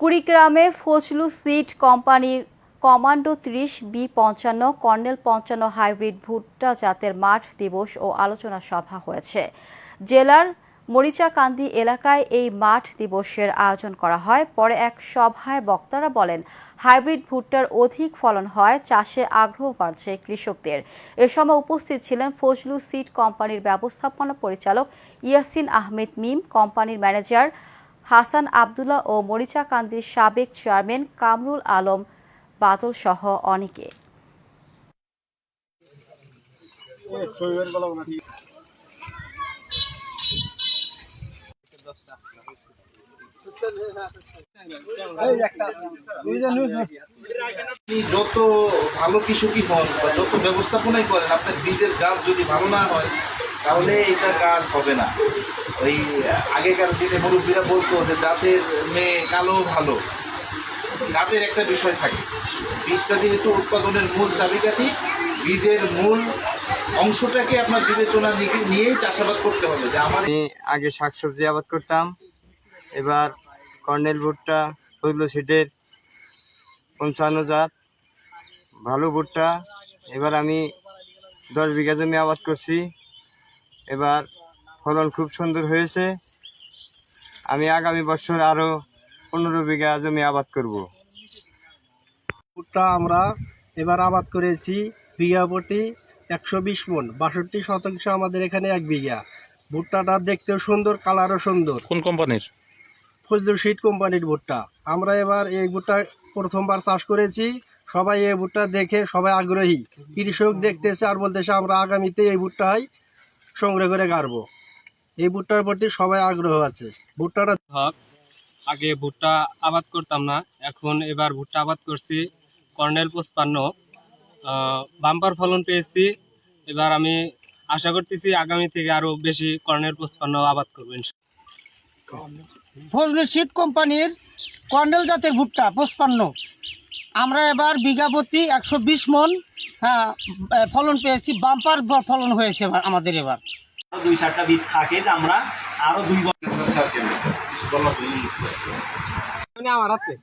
কুড়িগ্রামে Fazlu seed কোম্পানির commando 30B55 colonel 55 hybrid ভুট্টা জাতের মাঠ দিবস ও আলোচনা সভা হয়েছে। জেলার মরিচাকান্দি এলাকায় এই মাঠ দিবসের আয়োজন করা হয়। পরে এক সভায় বক্তারা বলেন, হাইব্রিড ভুট্টার অধিক ফলন হয়, চাষে আগ্রহ বাড়ছে কৃষকদের। এ সময় উপস্থিত ছিলেন ফজলু সিড কোম্পানির ব্যবস্থাপনা পরিচালক ইয়াসিন আহমেদ মিম, কোম্পানির ম্যানেজার হাসান আব্দুল্লাহ ও মরিচাকান্দির সাবেক চেয়ারম্যান কামরুল আলম বাদল সহ অনেকে। যত ভালো কৃষকই হন বা যত ব্যবস্থাপনাই করেন, আপনার বীজের জাত যদি ভালো না হয় তাহলে এটা কাজ হবে না। ওই আগেকার দিনে মুরব্বীরা বলতো যে জাতের মেয়ে কালো ভালো, জাতের একটা বিষয় থাকে। বীজটা যেহেতু উৎপাদনের মূল চাবিকাঠি, বীজের মূল অংশটাকে আপনার বিবেচনা নিয়েই চাষাবাদ করতে হবে। যে আমি আগে শাকসবজি আবাদ করতাম, এবার কর্নেল ভুট্টা ফজলু সিডের 55 জাত ভালো ভুট্টা, এবার আমি 10 বিঘা জমি আবাদ করছি। এবার ফলন খুব সুন্দর হয়েছে। আমি আগামী বছর আরও 15 বিঘা জমি আবাদ করব। ভুট্টা আমরা এবার আবাদ করেছি বিঘা প্রতি 120 মণ, 62% আমাদের এখানে 1 বিঘা। ভুট্টাটা দেখতেও সুন্দর, কালারও সুন্দর। কোন কোম্পানির? ফজলু সিড কোম্পানির ভুট্টা। আমরা এবার এই ভুট্টা প্রথমবার চাষ করেছি। সবাই এই ভুট্টা দেখে সবাই আগ্রহী, কৃষক দেখতেছে আর বলতেছে আমরা আগামীতে এই ভুট্টাই সংগ্রহ করে গাড়বো। এই ভুট্টার প্রতি সবাই আগ্রহ আছে। ভুট্টাটা আগে ভুট্টা আবাদ করতাম না, এখন এবার ভুট্টা আবাদ করছি কর্নেল 55। বাম্পার ফলন পেয়েছি। এবার আমি আশা করতেছি আগামী থেকে আরো বেশি কর্নেল 55 আবাদ করবেন। ফজলু সিড কোম্পানির কর্নেল জাতের ভুট্টা 55, আমরা এবার বিঘা প্রতি 120 মণ ফলন পেয়েছি। বাম্পার ফলন হয়েছে আমাদের এবার। 2-4টা বীজ থাকে যে আমরা আরো 2 বছর আমার হাতে